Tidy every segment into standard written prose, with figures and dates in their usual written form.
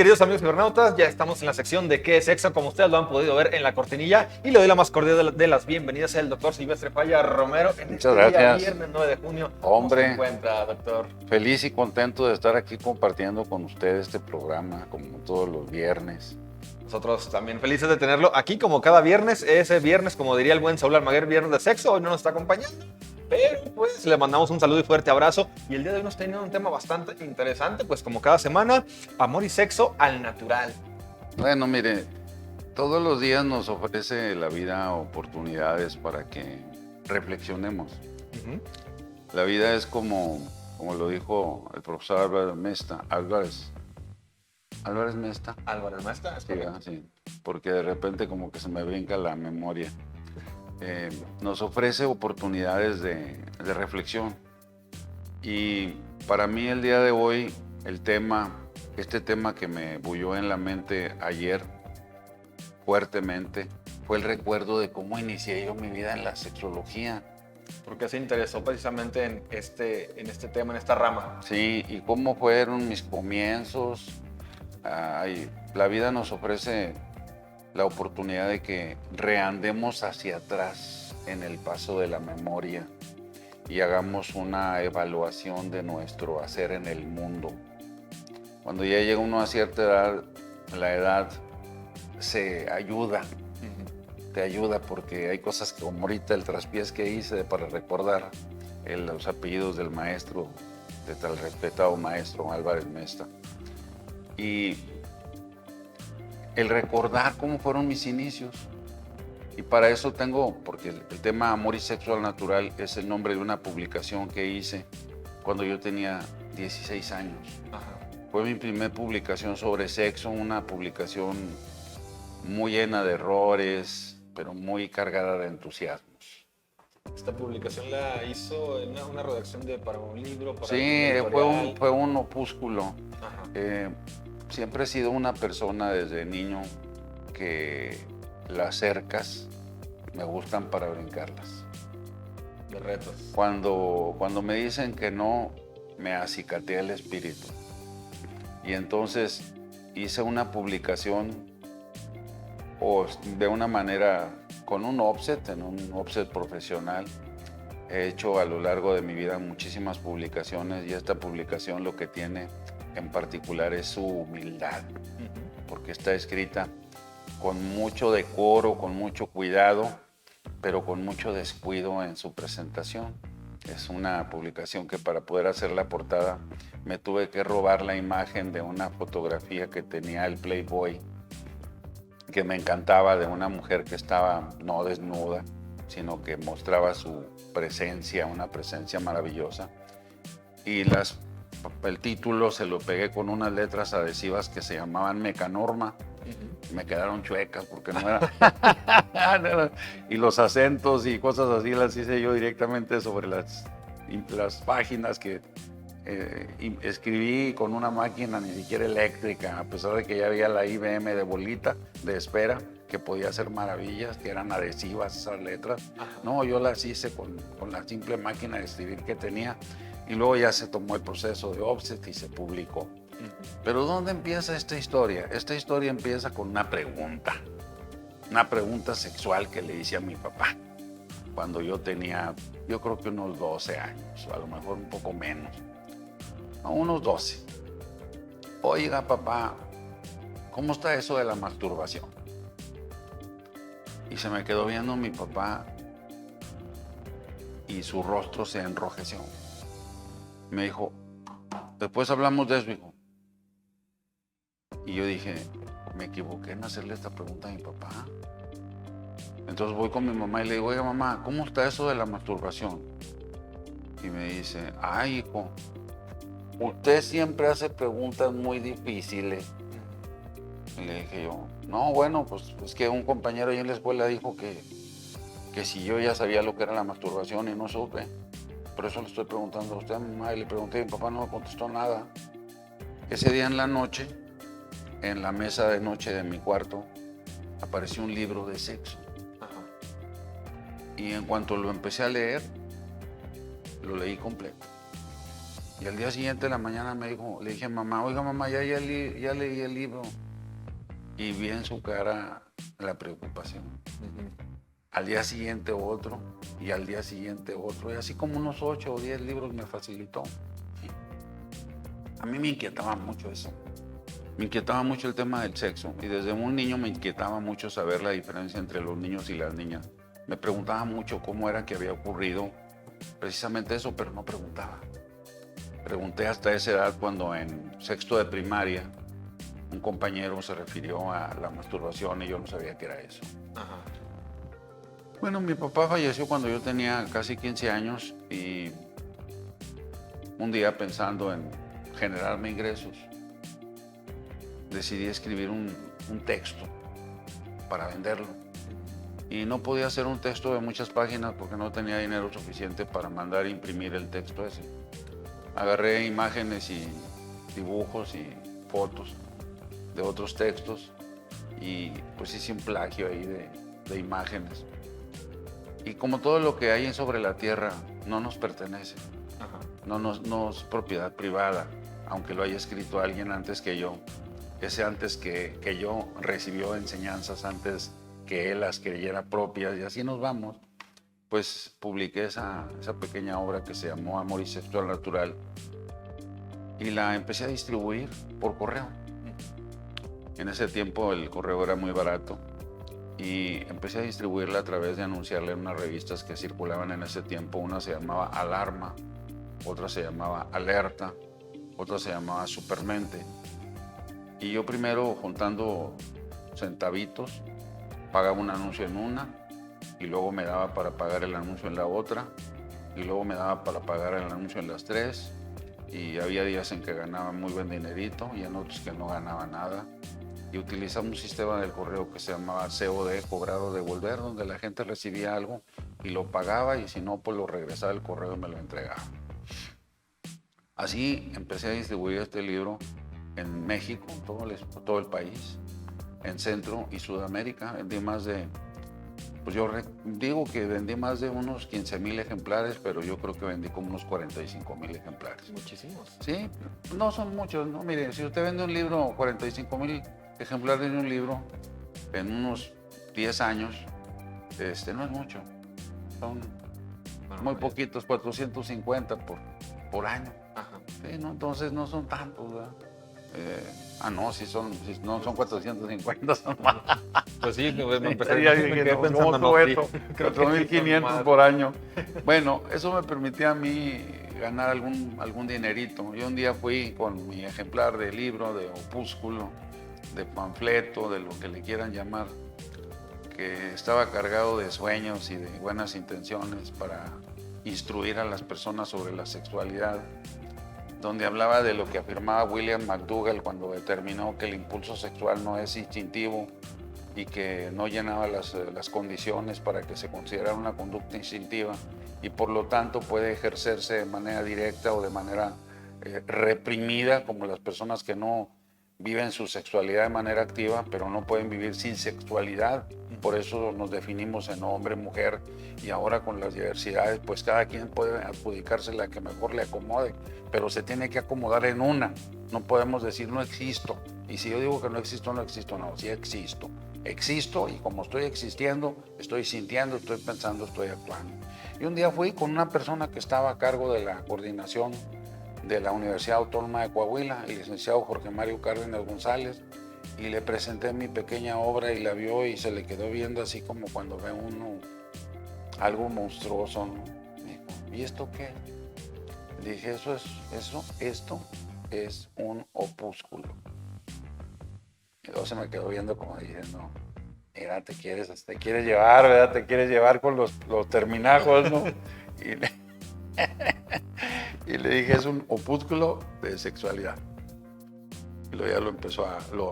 Queridos amigos cibernautas, ya estamos en la sección de ¿Qué es sexo? Como ustedes lo han podido ver en la cortinilla, y le doy la más cordial de las bienvenidas al doctor Silvestre Falla Romero en Muchas este día gracias. viernes 9 de junio. Hombre. ¿Cómo se encuentra, doctor? Feliz y contento de estar aquí compartiendo con ustedes este programa, como todos los viernes. Nosotros también felices de tenerlo aquí como cada viernes. Ese viernes, como diría el buen Saúl Almaguer, viernes de sexo. Hoy no nos está acompañando, pero pues le mandamos un saludo y fuerte abrazo. Y el día de hoy nos tiene un tema bastante interesante, pues como cada semana, amor y sexo al natural. Bueno, mire, todos los días nos ofrece la vida oportunidades para que reflexionemos. La vida es como lo dijo el profesor Álvarez Mesta. Álvarez Mesta. Álvarez Mesta, Sí, sí, porque de repente como que se me brinca la memoria. Nos ofrece oportunidades de reflexión. Y para mí el día de hoy, este tema que me bulló en la mente ayer fuertemente, fue el recuerdo de cómo inicié yo mi vida en la sexología. Porque se interesó precisamente en este tema, en esta rama. Sí, y cómo fueron mis comienzos. La vida nos ofrece la oportunidad de que reandemos hacia atrás en el paso de la memoria y hagamos una evaluación de nuestro hacer en el mundo. Cuando ya llega uno a cierta edad, la edad se ayuda, te ayuda porque hay cosas que como ahorita el traspiés que hice para recordar los apellidos del maestro, de tal respetado maestro Álvarez Mesta. Y el recordar cómo fueron mis inicios. Y para eso porque el tema Amor y Sexo al Natural es el nombre de una publicación que hice cuando yo tenía 16 años. Ajá. Fue mi primera publicación sobre sexo, una publicación muy llena de errores, pero muy cargada de entusiasmos. Esta publicación la hizo en una redacción para un libro, para Sí, fue un opúsculo. Ajá. Siempre he sido una persona desde niño que las cercas me gustan para brincarlas. De retos. Cuando me dicen que no, me acicatea el espíritu. Y entonces hice una publicación de una manera con un offset, en un offset profesional. He hecho a lo largo de mi vida muchísimas publicaciones y esta publicación lo que tiene en particular es su humildad, porque está escrita con mucho decoro, con mucho cuidado, pero con mucho descuido en su presentación. Es una publicación que para poder hacer la portada me tuve que robar la imagen de una fotografía que tenía el Playboy, que me encantaba, de una mujer que estaba no desnuda, sino que mostraba su presencia, una presencia maravillosa. Y el título se lo pegué con unas letras adhesivas que se llamaban Mecanorma. Me quedaron chuecas porque no era. Y los acentos y cosas así las hice yo directamente sobre las páginas que escribí con una máquina ni siquiera eléctrica, a pesar de que ya había la IBM de bolita de espera que podía hacer maravillas, que eran adhesivas esas letras. No, yo las hice con la simple máquina de escribir que tenía. Y luego ya se tomó el proceso de offset y se publicó. Pero ¿dónde empieza esta historia? Esta historia empieza con una pregunta sexual que le hice a mi papá cuando yo tenía, yo creo que unos 12 años, o a lo mejor un poco menos, no, unos 12. Oiga, papá, ¿cómo está eso de la masturbación? Y se me quedó viendo mi papá y su rostro se enrojeció. Me dijo, después hablamos de eso, hijo. Y yo dije, me equivoqué en hacerle esta pregunta a mi papá. Entonces voy con mi mamá y le digo, oiga, mamá, ¿cómo está eso de la masturbación? Y me dice, ay, hijo, usted siempre hace preguntas muy difíciles. Y le dije yo, no, bueno, pues es que un compañero ahí en la escuela dijo que si yo ya sabía lo que era la masturbación y no supe. Por eso le estoy preguntando a usted, mamá, y le pregunté, mi papá no me contestó nada. Ese día en la noche, en la mesa de noche de mi cuarto, apareció un libro de sexo. Ajá. Y en cuanto lo empecé a leer, lo leí completo. Y al día siguiente de la mañana le dije a mamá, oiga mamá, ya leí el libro. Y vi en su cara la preocupación. Al día siguiente otro, y al día siguiente otro, y así como unos 8 o 10 libros me facilitó. A mí me inquietaba mucho eso. Me inquietaba mucho el tema del sexo, y desde un niño me inquietaba mucho saber la diferencia entre los niños y las niñas. Me preguntaba mucho cómo era que había ocurrido precisamente eso, pero no preguntaba. Pregunté hasta esa edad cuando en sexto de primaria un compañero se refirió a la masturbación y yo no sabía qué era eso. Ajá. Bueno, mi papá falleció cuando yo tenía casi 15 años y un día pensando en generarme ingresos, decidí escribir un texto para venderlo. Y no podía hacer un texto de muchas páginas porque no tenía dinero suficiente para mandar a imprimir el texto ese. Agarré imágenes y dibujos y fotos de otros textos y pues hice un plagio ahí de imágenes. Y como todo lo que hay sobre la tierra no nos pertenece, no es propiedad privada, aunque lo haya escrito alguien antes que yo. Ese antes que yo recibió enseñanzas antes que él las creyera propias y así nos vamos. Pues publiqué esa pequeña obra que se llamó Amor y Sexo al Natural y la empecé a distribuir por correo. En ese tiempo el correo era muy barato y empecé a distribuirla a través de anunciarla en unas revistas que circulaban en ese tiempo. Una se llamaba Alarma, otra se llamaba Alerta, otra se llamaba Supermente. Y yo primero, juntando centavitos, pagaba un anuncio en una y luego me daba para pagar el anuncio en la otra y luego me daba para pagar el anuncio en las tres y había días en que ganaba muy buen dinerito y en otros que no ganaba nada. Y utilizaba un sistema del correo que se llamaba COD, cobrado devolver, donde la gente recibía algo y lo pagaba y si no, pues lo regresaba al correo y me lo entregaba. Así empecé a distribuir este libro en México, en todo el país, en Centro y Sudamérica. Vendí más de, pues yo digo que vendí más de unos 15,000 ejemplares, pero yo creo que vendí como unos 45,000 ejemplares. Muchísimos. Sí, no son muchos, ¿no? Mire, si usted vende un libro, 45,000 ejemplares de un libro, en unos 10 años, no es mucho. Son muy poquitos, 450 por año. Ajá. Sí, ¿no? Entonces no son tantos, ¿verdad? No, si no son 450, son más. Pues sí, me empecé a pensando, no, 4,500 por año. Bueno, eso me permitía a mí ganar algún dinerito. Yo un día fui con mi ejemplar de libro, de opúsculo, de panfleto, de lo que le quieran llamar, que estaba cargado de sueños y de buenas intenciones para instruir a las personas sobre la sexualidad, donde hablaba de lo que afirmaba William McDougall cuando determinó que el impulso sexual no es instintivo y que no llenaba las condiciones para que se considerara una conducta instintiva y por lo tanto puede ejercerse de manera directa o de manera reprimida, como las personas que no viven su sexualidad de manera activa, pero no pueden vivir sin sexualidad. Por eso nos definimos en hombre, mujer, y ahora con las diversidades, pues cada quien puede adjudicarse la que mejor le acomode, pero se tiene que acomodar en una. No podemos decir no existo. Y si yo digo que no existo, no, sí existo. Existo y como estoy existiendo, estoy sintiendo, estoy pensando, estoy actuando. Y un día fui con una persona que estaba a cargo de la coordinación de la Universidad Autónoma de Coahuila, el licenciado Jorge Mario Cárdenas González, y le presenté mi pequeña obra y la vio y se le quedó viendo así como cuando ve uno algo monstruoso, ¿no? Me dijo, ¿y esto qué? Le dije, esto es un opúsculo. Y luego se me quedó viendo como diciendo, mira, te quieres llevar, ¿verdad? Te quieres llevar con los terminajos, ¿no? Y le dije, es un opúsculo de sexualidad. Y luego ya lo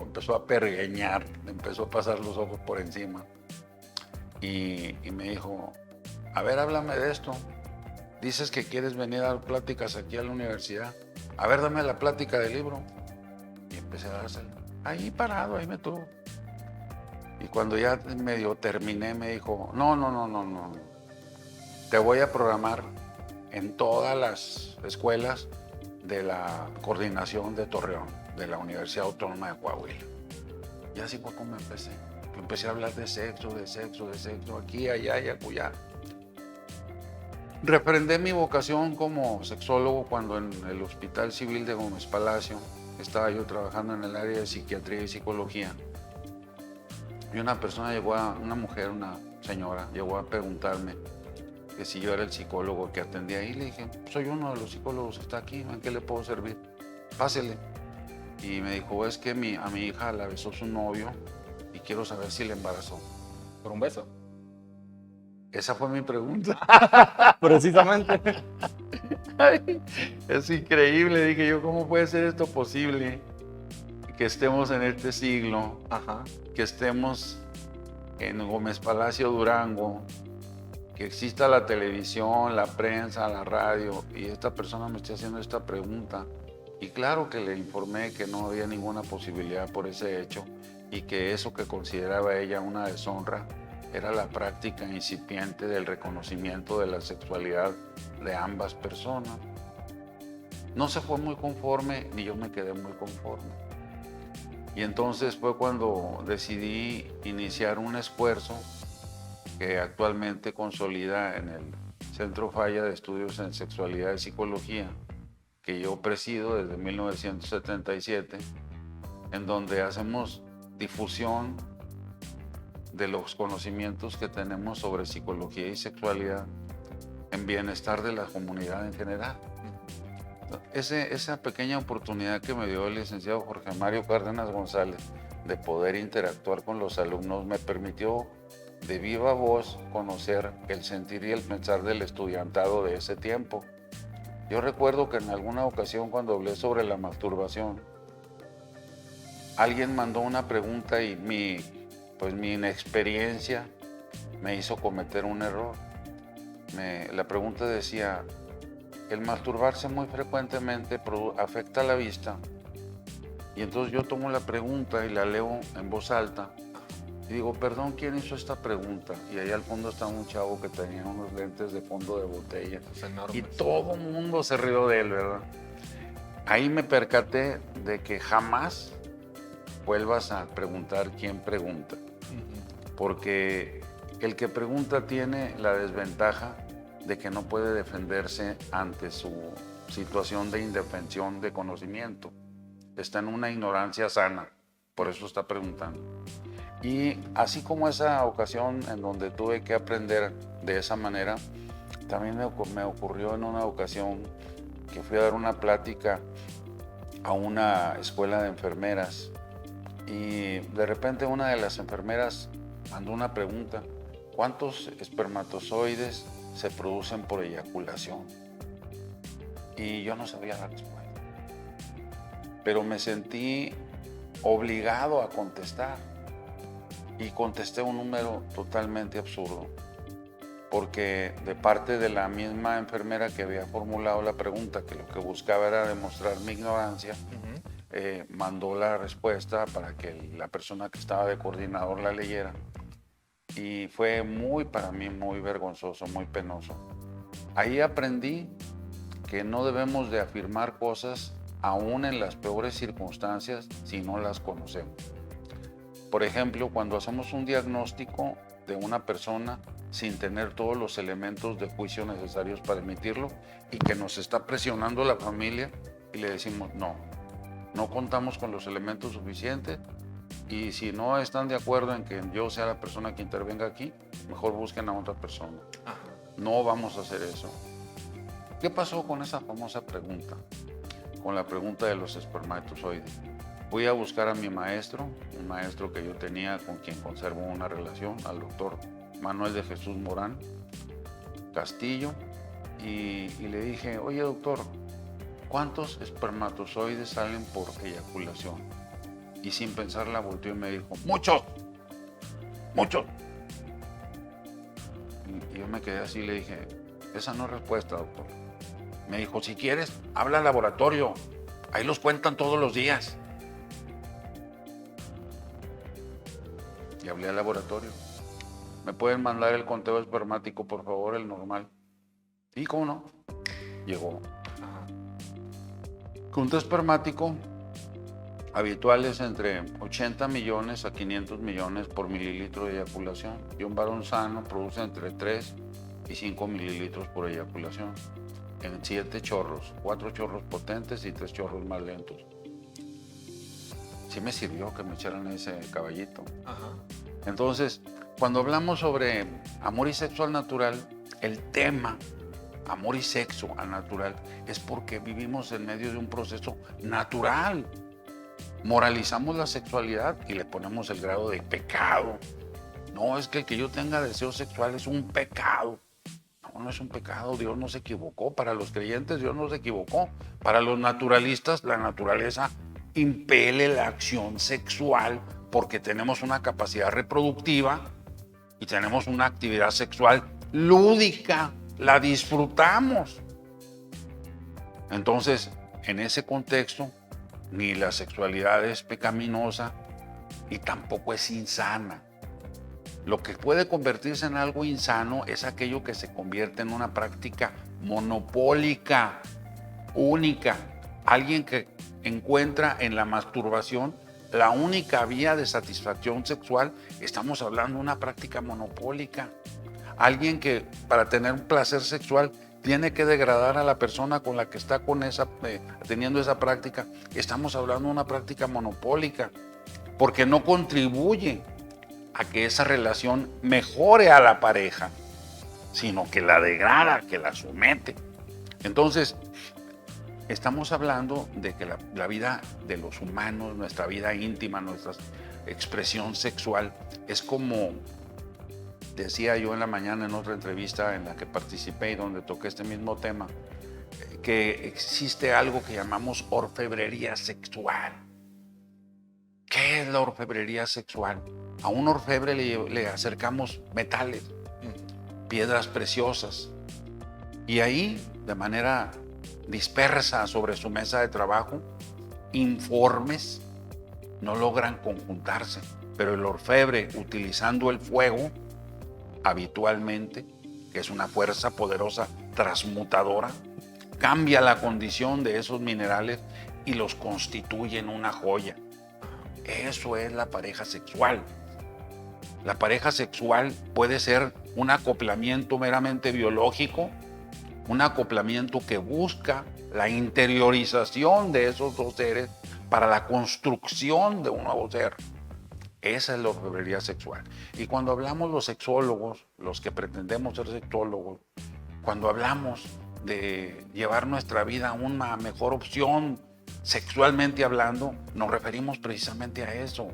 empezó a pergeñar, le empezó a pasar los ojos por encima. Y me dijo, a ver, háblame de esto. Dices que quieres venir a dar pláticas aquí a la universidad. A ver, dame la plática del libro. Y empecé a dársela. Ahí parado, ahí me tuvo. Y cuando ya medio terminé, me dijo, no. Te voy a programar en todas las escuelas de la coordinación de Torreón, de la Universidad Autónoma de Coahuila. Y así fue como empecé. Empecé a hablar de sexo, aquí, allá y acullá. Refrendé mi vocación como sexólogo cuando en el Hospital Civil de Gómez Palacio estaba yo trabajando en el área de psiquiatría y psicología. Y una mujer, una señora, llegó a preguntarme que si yo era el psicólogo que atendía ahí. Le dije, soy uno de los psicólogos que está aquí, ¿en qué le puedo servir? Pásele. Y me dijo, es que a mi hija la besó su novio y quiero saber si le embarazó. ¿Por un beso? Esa fue mi pregunta. Precisamente. Ay, es increíble, dije yo, ¿cómo puede ser esto posible? Que estemos en este siglo, Ajá. que estemos en Gómez Palacio, Durango, que exista la televisión, la prensa, la radio, y esta persona me esté haciendo esta pregunta. Y claro que le informé que no había ninguna posibilidad por ese hecho y que eso que consideraba ella una deshonra era la práctica incipiente del reconocimiento de la sexualidad de ambas personas. No se fue muy conforme, ni yo me quedé muy conforme. Y entonces fue cuando decidí iniciar un esfuerzo que actualmente consolida en el Centro Falla de Estudios en Sexualidad y Psicología, que yo presido desde 1977, en donde hacemos difusión de los conocimientos que tenemos sobre psicología y sexualidad en bienestar de la comunidad en general. Esa pequeña oportunidad que me dio el licenciado Jorge Mario Cárdenas González de poder interactuar con los alumnos me permitió de viva voz conocer el sentir y el pensar del estudiantado de ese tiempo. Yo recuerdo que en alguna ocasión cuando hablé sobre la masturbación, alguien mandó una pregunta y mi inexperiencia me hizo cometer un error. La pregunta decía, el masturbarse muy frecuentemente afecta la vista. Y entonces yo tomo la pregunta y la leo en voz alta y digo, perdón, ¿quién hizo esta pregunta? Y ahí al fondo está un chavo que tenía unos lentes de fondo de botella. Y todo el mundo se rió de él, ¿verdad? Ahí me percaté de que jamás vuelvas a preguntar quién pregunta. Porque el que pregunta tiene la desventaja de que no puede defenderse ante su situación de indefensión de conocimiento. Está en una ignorancia sana, por eso está preguntando. Y así como esa ocasión en donde tuve que aprender de esa manera, también me ocurrió en una ocasión que fui a dar una plática a una escuela de enfermeras y de repente una de las enfermeras mandó una pregunta, ¿cuántos espermatozoides se producen por eyaculación? Y yo no sabía la respuesta, pero me sentí obligado a contestar y contesté un número totalmente absurdo, porque de parte de la misma enfermera que había formulado la pregunta, que lo que buscaba era demostrar mi ignorancia, mandó la respuesta para que la persona que estaba de coordinador la leyera. Y fue para mí muy vergonzoso, muy penoso. Ahí aprendí que no debemos de afirmar cosas aún en las peores circunstancias si no las conocemos. Por ejemplo, cuando hacemos un diagnóstico de una persona sin tener todos los elementos de juicio necesarios para emitirlo y que nos está presionando la familia y le decimos no contamos con los elementos suficientes y si no están de acuerdo en que yo sea la persona que intervenga aquí, mejor busquen a otra persona. No vamos a hacer eso. ¿Qué pasó con esa famosa pregunta? Con la pregunta de los espermatozoides. Fui a buscar a mi maestro, un maestro que yo tenía con quien conservo una relación, al doctor Manuel de Jesús Morán Castillo, y le dije, oye doctor, ¿cuántos espermatozoides salen por eyaculación? Y sin pensarla volteó y me dijo, ¡muchos! Y yo me quedé así y le dije, esa no es respuesta, doctor. Me dijo, si quieres, habla al laboratorio, ahí los cuentan todos los días. Y hablé al laboratorio. ¿Me pueden mandar el conteo espermático, por favor, el normal? Sí, ¿cómo no? Llegó. Control espermático habitual es entre 80 millones a 500 millones por mililitro de eyaculación. Y un varón sano produce entre 3 y 5 mililitros por eyaculación. En 7 chorros, 4 chorros potentes y 3 chorros más lentos. Sí me sirvió que me echaran ese caballito. Ajá. Entonces, cuando hablamos sobre amor y sexo al natural, el tema amor y sexo al natural es porque vivimos en medio de un proceso natural. Moralizamos la sexualidad y le ponemos el grado de pecado. No, es que el que yo tenga deseo sexual es un pecado. No, no es un pecado, Dios no se equivocó. Para los creyentes Dios no se equivocó. Para los naturalistas la naturaleza impele la acción sexual porque tenemos una capacidad reproductiva y tenemos una actividad sexual lúdica, la disfrutamos. Entonces, en ese contexto, ni la sexualidad es pecaminosa y tampoco es insana. Lo que puede convertirse en algo insano es aquello que se convierte en una práctica monopólica, única. Alguien que encuentra en la masturbación la única vía de satisfacción sexual, estamos hablando de una práctica monopólica. Alguien que para tener un placer sexual tiene que degradar a la persona con la que está teniendo esa práctica, estamos hablando de una práctica monopólica, porque no contribuye a que esa relación mejore a la pareja, sino que la degrada, que la somete. Entonces, estamos hablando de que la vida de los humanos, nuestra vida íntima, nuestra expresión sexual, es como decía yo en la mañana en otra entrevista en la que participé y donde toqué este mismo tema, que existe algo que llamamos orfebrería sexual. ¿Qué es la orfebrería sexual? A un orfebre le acercamos metales, piedras preciosas, y ahí, de manera dispersa sobre su mesa de trabajo, informes no logran conjuntarse, pero el orfebre, utilizando el fuego habitualmente, que es una fuerza poderosa transmutadora, cambia la condición de esos minerales y los constituye en una joya. Eso es la pareja sexual. La pareja sexual puede ser un acoplamiento meramente biológico, un acoplamiento que busca la interiorización de esos dos seres para la construcción de un nuevo ser. Esa es la orfebrería sexual. Y cuando hablamos los sexólogos, los que pretendemos ser sexólogos, cuando hablamos de llevar nuestra vida a una mejor opción sexualmente hablando, nos referimos precisamente a eso,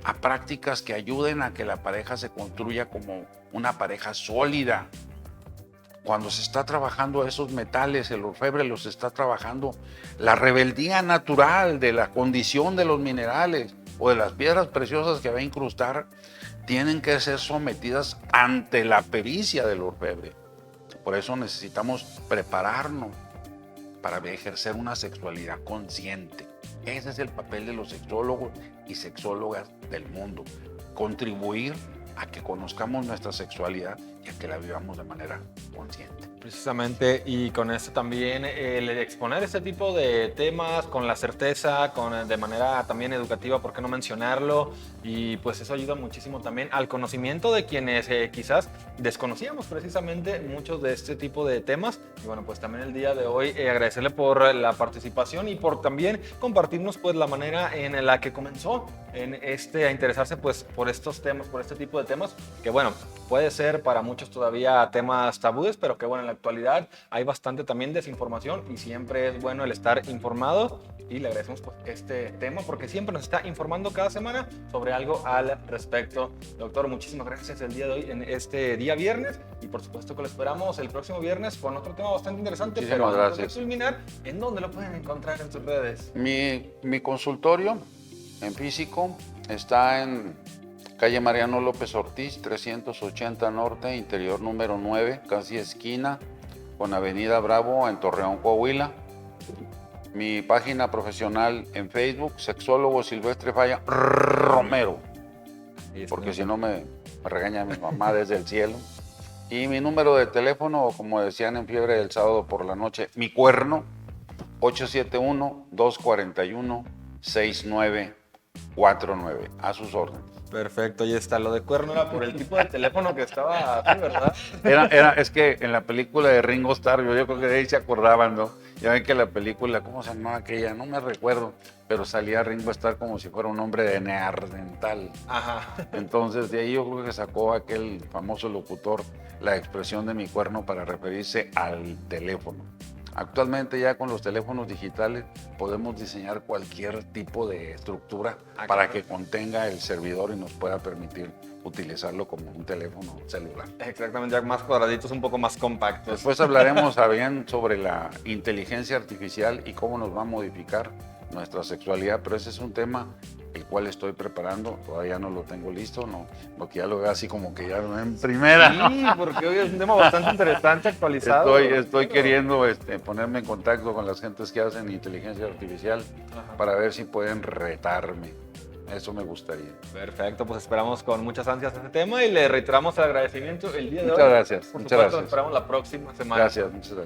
a prácticas que ayuden a que la pareja se construya como una pareja sólida. Cuando se está trabajando esos metales, el orfebre los está trabajando la rebeldía natural de la condición de los minerales o de las piedras preciosas que va a incrustar, tienen que ser sometidas ante la pericia del orfebre. Por eso necesitamos prepararnos para ejercer una sexualidad consciente. Ese es el papel de los sexólogos y sexólogas del mundo. Contribuir a que conozcamos nuestra sexualidad y a que la vivamos de manera consciente. Precisamente, y con esto también el exponer este tipo de temas con la certeza, de manera también educativa, ¿por qué no mencionarlo? Y pues eso ayuda muchísimo también al conocimiento de quienes quizás desconocíamos precisamente muchos de este tipo de temas. Y bueno, pues también el día de hoy agradecerle por la participación y por también compartirnos pues la manera en la que comenzó a interesarse pues por estos temas, por este tipo de temas, que bueno, puede ser para muchos todavía temas tabúes, pero que bueno, en la actualidad hay bastante también desinformación y siempre es bueno el estar informado, y le agradecemos pues este tema porque siempre nos está informando cada semana sobre algo al respecto. Doctor, muchísimas gracias el día de hoy en este día viernes, y por supuesto que lo esperamos el próximo viernes con otro tema bastante interesante. Muchísimas pero antes de gracias. culminar, ¿en dónde lo pueden encontrar en sus redes? Mi consultorio en físico está en calle Mariano López Ortiz, 380 Norte, interior número 9, casi esquina con Avenida Bravo en Torreón, Coahuila. Mi página profesional en Facebook, Sexólogo Silvestre Falla Romero, porque si no me regaña mi mamá desde el cielo. Y mi número de teléfono, como decían en Fiebre del Sábado por la Noche, mi cuerno, 871-241-6949. A sus órdenes. Perfecto, ahí está. Lo de cuerno era por el tipo de teléfono que estaba así, ¿verdad? Es que en la película de Ringo Starr, yo creo que de ahí se acordaban, ¿no? Ya ven que la película, ¿cómo se llamaba aquella? No me recuerdo, pero salía Ringo Starr como si fuera un hombre de neandertal. Ajá. Entonces, de ahí yo creo que sacó aquel famoso locutor la expresión de mi cuerno para referirse al teléfono. Actualmente ya con los teléfonos digitales podemos diseñar cualquier tipo de estructura para que contenga el servidor y nos pueda permitir utilizarlo como un teléfono celular. Exactamente, ya más cuadraditos, un poco más compactos. Después hablaremos bien sobre la inteligencia artificial y cómo nos va a modificar nuestra sexualidad, pero ese es un tema el cual estoy preparando, todavía no lo tengo listo, no, porque ya lo veo así como que ya en primera. Sí, porque hoy es un tema bastante interesante, actualizado. Estoy queriendo ponerme en contacto con las gentes que hacen inteligencia artificial para ver si pueden retarme. Eso me gustaría. Perfecto, pues esperamos con muchas ansias este tema y le reiteramos el agradecimiento el día de hoy. Muchas gracias. Por Muchas supuesto, gracias. esperamos la próxima semana. Gracias, muchas gracias.